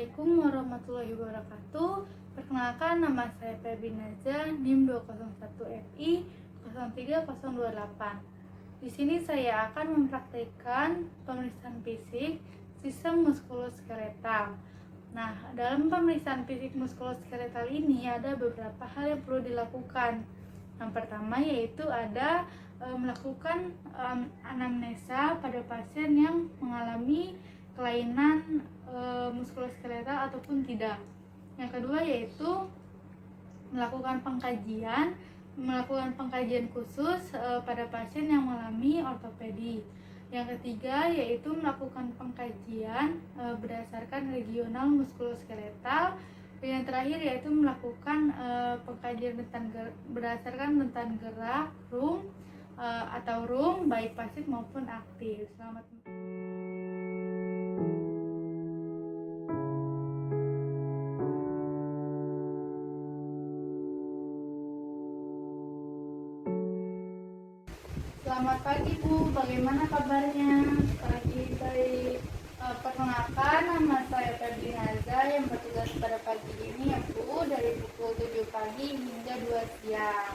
Assalamualaikum warahmatullahi wabarakatuh. Perkenalkan, nama saya Febi Naza, NIM 201FI 03028. Di sini saya akan mempraktikkan pemeriksaan fisik sistem muskuloskeletal. Nah, dalam pemeriksaan fisik muskuloskeletal ini ada beberapa hal yang perlu dilakukan. Yang pertama yaitu ada melakukan anamnesa pada pasien yang mengalami kelainan muskuloskeletal ataupun tidak. Yang kedua yaitu melakukan pengkajian khusus pada pasien yang mengalami ortopedi. Yang ketiga yaitu melakukan pengkajian berdasarkan regional muskuloskeletal. Dan yang terakhir yaitu melakukan pengkajian berdasarkan rentan gerak RUM atau RUM baik pasif maupun aktif. Selamat pagi Bu, bagaimana kabarnya? Pagi baik. Perkenalkan, nama saya Febi Naza yang bertugas pada pagi ini ya Bu, dari pukul 7 pagi hingga 2 siang.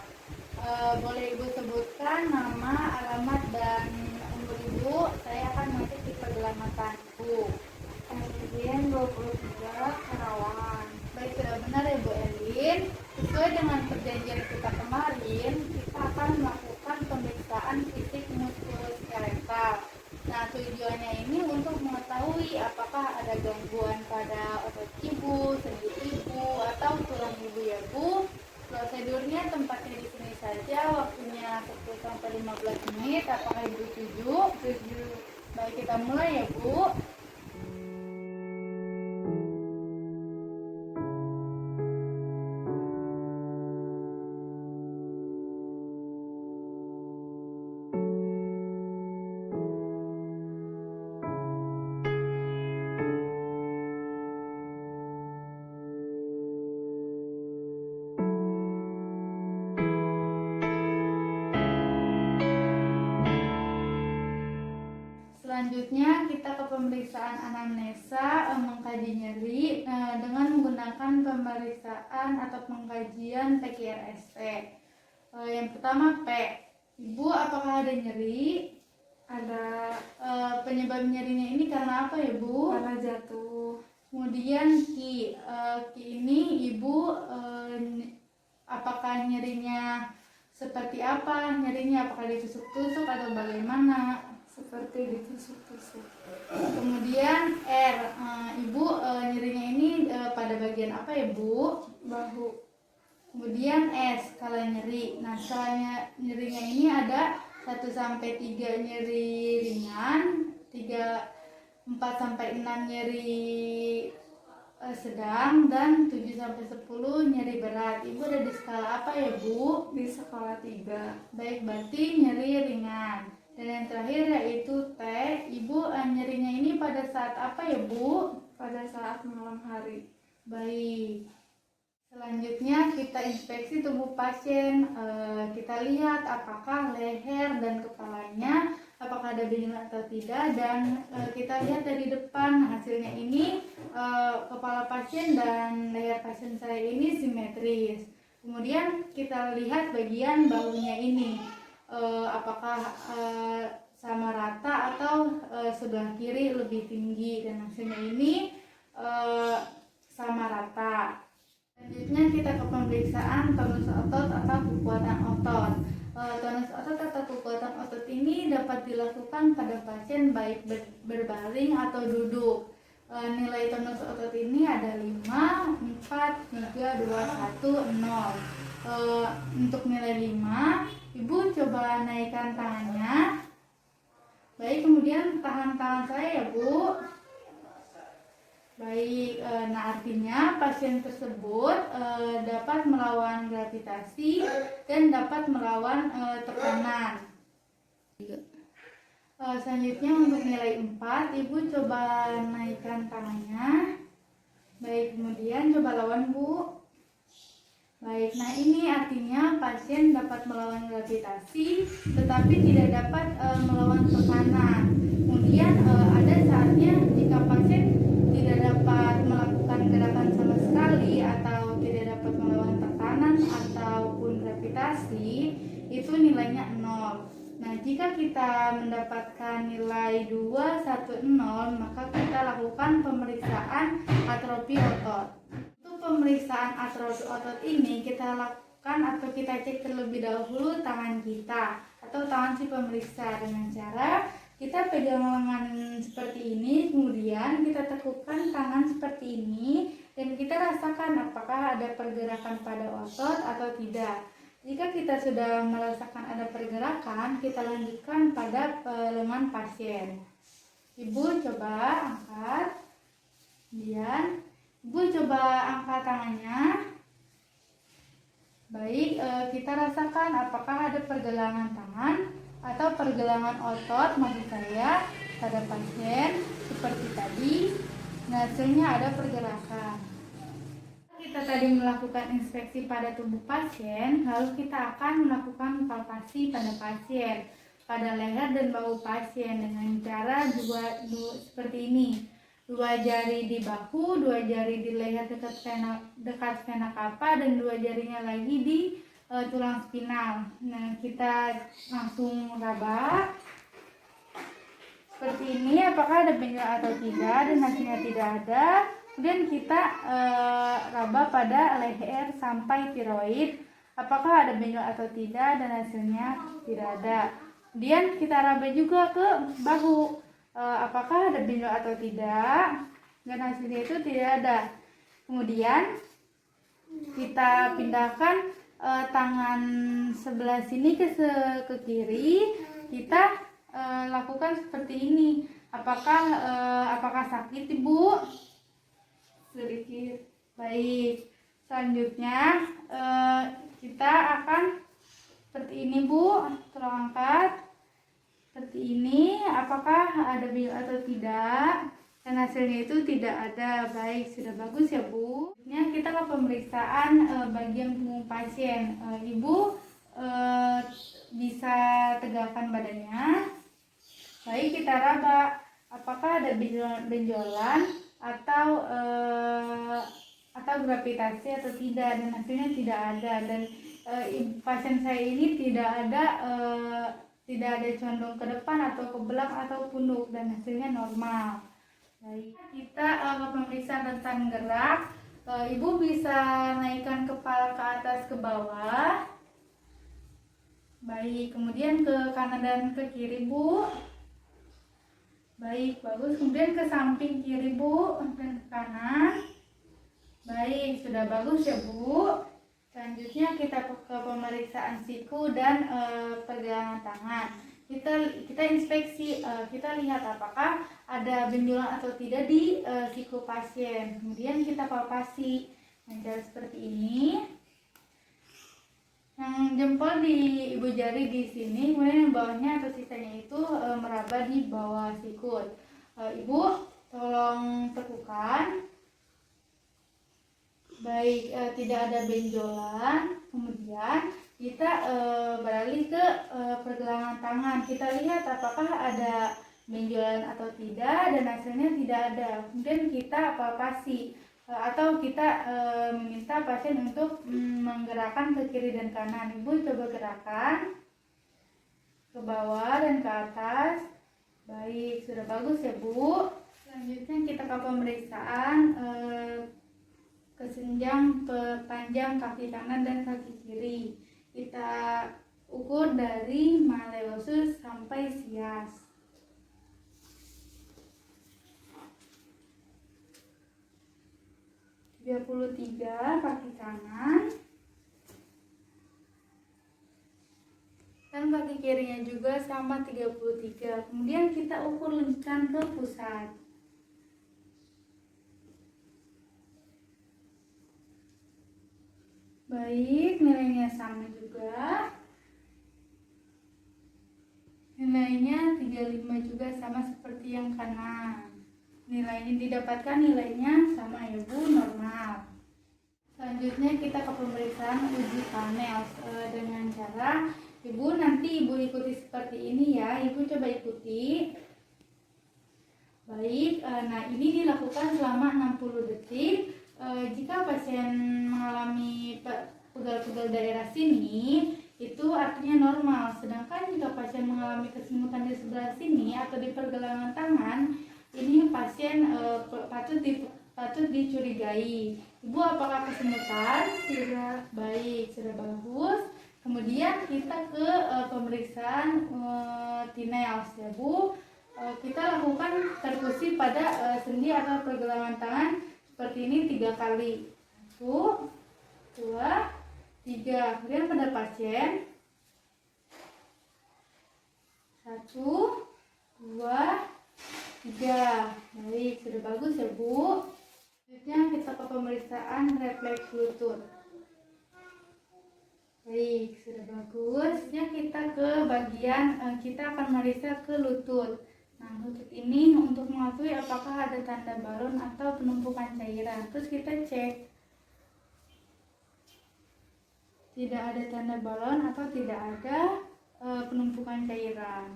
Boleh Ibu sebutkan nama, alamat, dan umur Ibu? Saya akan masuk di pergelamatan Ibu. Kemudian 23 Karawang. Baik, sudah benar ya Bu Elin. Sesuai dengan perjanjian kita kemarin, kita akan melakukan pemeriksaan fisik muskuloskeletal. Nah, tujuannya ini untuk mengetahui apakah ada gangguan pada otot ibu, sendi ibu, atau tulang ibu ya Bu. Prosedurnya tempatnya di sini saja, waktunya 10-15 menit. Apakah Ibu setuju? Setuju. Baik, kita mulai ya Bu. Selanjutnya kita ke pemeriksaan anamnesa, mengkaji nyeri dengan menggunakan pemeriksaan atau pengkajian PQRST. Yang pertama P. Ibu, apakah ada nyeri? Ada. Penyebab nyerinya ini karena apa ya Bu? Karena jatuh. Kemudian Q. Q ini Ibu apakah nyerinya seperti apa? Nyerinya apakah ditusuk-tusuk atau bagaimana? Seperti ditusuk-tusuk. Kemudian R, Ibu nyerinya ini pada bagian apa ya Bu? Bahu. Kemudian S, skala nyeri. Nah, skala nyerinya ini ada 1-3 nyeri ringan, 4-6 nyeri sedang, dan 7-10 nyeri berat. Ibu ada di skala apa ya Bu? Di skala 3. Baik, berarti nyeri ringan. Dan yang terakhir yaitu T. Ibu nyerinya ini pada saat apa ya Bu? Pada saat malam hari. Baik. Selanjutnya kita inspeksi tubuh pasien. Kita lihat apakah leher dan kepalanya apakah ada benjolan atau tidak, dan kita lihat dari depan. Hasilnya ini kepala pasien dan leher pasien saya ini simetris. Kemudian kita lihat bagian bahunya ini. Apakah sama rata atau sebelah kiri lebih tinggi, dan hasilnya ini sama rata. Selanjutnya kita ke pemeriksaan tonus otot atau kekuatan otot. Tonus otot atau kekuatan otot ini dapat dilakukan pada pasien baik berbaring atau duduk. Nilai tonus otot ini ada 5, 4, 3, 2, 1, 0. Untuk nilai 5, Ibu coba naikkan tangannya. Baik, kemudian tahan tangan saya ya Bu. Baik, nah artinya pasien tersebut dapat melawan gravitasi dan dapat melawan tekanan. Selanjutnya untuk nilai 4, Ibu coba naikkan tangannya. Baik, kemudian coba lawan Bu. Baik, nah ini artinya pasien dapat melawan gravitasi tetapi tidak dapat melawan tekanan. Kemudian ada saatnya jika pasien tidak dapat melakukan 0. Nah, jika kita mendapatkan nilai 210, maka kita lakukan pemeriksaan atrofi otot. Untuk pemeriksaan atrofi otot ini kita lakukan atau kita cek terlebih dahulu tangan kita atau tangan si pemeriksa dengan cara kita pegang lengan seperti ini, kemudian kita tekukkan tangan seperti ini dan kita rasakan apakah ada pergerakan pada otot atau tidak. Jika kita sudah merasakan ada pergerakan, kita lanjutkan pada lengan pasien. Ibu coba angkat, kemudian Ibu coba angkat tangannya. Baik, kita rasakan apakah ada pergelangan tangan atau pergelangan otot, maksud saya, pada pasien seperti tadi. Nah, hasilnya ada pergerakan. Kita tadi melakukan inspeksi pada tubuh pasien, lalu kita akan melakukan palpasi pada pasien, pada leher dan bahu pasien dengan cara seperti ini. 2 jari di bahu, 2 jari di leher dekat vena cava, dan 2 jarinya lagi di tulang spinal. Nah, kita langsung raba seperti ini, apakah ada benjol atau tidak, dan hasilnya tidak ada. Kemudian kita raba pada leher sampai tiroid, apakah ada benjol atau tidak, dan hasilnya tidak ada. Kemudian kita raba juga ke bahu, apakah ada benjol atau tidak, dan hasilnya itu tidak ada. Kemudian kita pindahkan tangan sebelah sini ke kiri, kita lakukan seperti ini. Apakah sakit, Ibu? Sedikit. Baik, selanjutnya kita akan seperti ini, Bu. Tolong angkat seperti ini, apakah ada benjol atau tidak, dan hasilnya itu tidak ada. Baik, sudah bagus ya, Bu. Selanjutnya kita ke pemeriksaan bagian punggung pasien. Ibu bisa tegakkan badannya. Baik, kita raba apakah ada benjolan atau gravitasi atau tidak, dan hasilnya tidak ada. Dan pasien saya ini tidak ada condong ke depan atau ke belakang atau punuk, dan hasilnya normal. Baik, kita ke pemeriksaan rentang gerak. Ibu bisa naikkan kepala ke atas ke bawah. Baik, kemudian ke kanan dan ke kiri, Bu. Baik, bagus. Kemudian ke samping kiri, Bu, dan ke kanan. Baik, sudah bagus ya, Bu. Selanjutnya kita ke pemeriksaan siku dan pergelangan tangan. Kita inspeksi, kita lihat apakah ada benjolan atau tidak di siku pasien. Kemudian kita palpasi dengan cara seperti ini. Yang jempol di ibu jari di sini, kemudian yang bawahnya atau sisanya itu meraba di bawah sikut. Ibu tolong tekukan. Baik, tidak ada benjolan. Kemudian kita beralih ke pergelangan tangan. Kita lihat apakah ada benjolan atau tidak, dan hasilnya tidak ada. Kemudian kita palpasi atau kita meminta pasien untuk menggerakkan ke kiri dan kanan. Ibu coba gerakan ke bawah dan ke atas. Baik, sudah bagus ya, Bu. Selanjutnya kita ke pemeriksaan kesenjang panjang kaki kanan dan kaki kiri. Kita ukur dari malleolus sampai sias. Tiga 33 kaki kanan dan kaki kirinya juga sama 33. Kemudian kita ukur lanjutkan ke pusat. Baik, nilainya sama juga. Nilainya 35 juga, sama seperti yang kanan. Nilainya didapatkan nilainya sama ya, Bu, normal. Selanjutnya kita ke pemeriksaan uji panel dengan cara Ibu nanti Ibu ikuti seperti ini ya. Ibu coba ikuti. Baik, nah ini dilakukan selama 60 detik. Jika pasien mengalami pegal-pegal daerah sini, itu artinya normal. Sedangkan jika pasien mengalami kesemutan di sebelah sini atau di pergelangan tangan, ini pasien patut dicurigai. Ibu, apakah kesemutan? Tidak. Baik, sudah bagus. Kemudian kita ke pemeriksaan TINELS ya Bu. Kita lakukan perkusi pada sendi atau pergelangan tangan seperti ini 3 kali. 1, 2, 3. Kemudian pada pasien 1, 2, 3. Baik, sudah bagus ya Bu. Selanjutnya kita ke pemeriksaan refleks lutut. Baik, sudah bagus. Ya, kita ke bagian kita akan meriksa ke lutut. Nah, lutut ini untuk mengetahui apakah ada tanda balon atau penumpukan cairan. Terus kita cek. Tidak ada tanda balon atau tidak ada penumpukan cairan.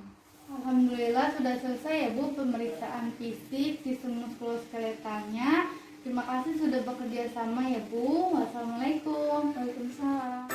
Alhamdulillah sudah selesai ya Bu pemeriksaan fisik sistem muskuloskeletalnya. Terima kasih sudah bekerja sama ya Bu. Wassalamualaikum. Waalaikumsalam.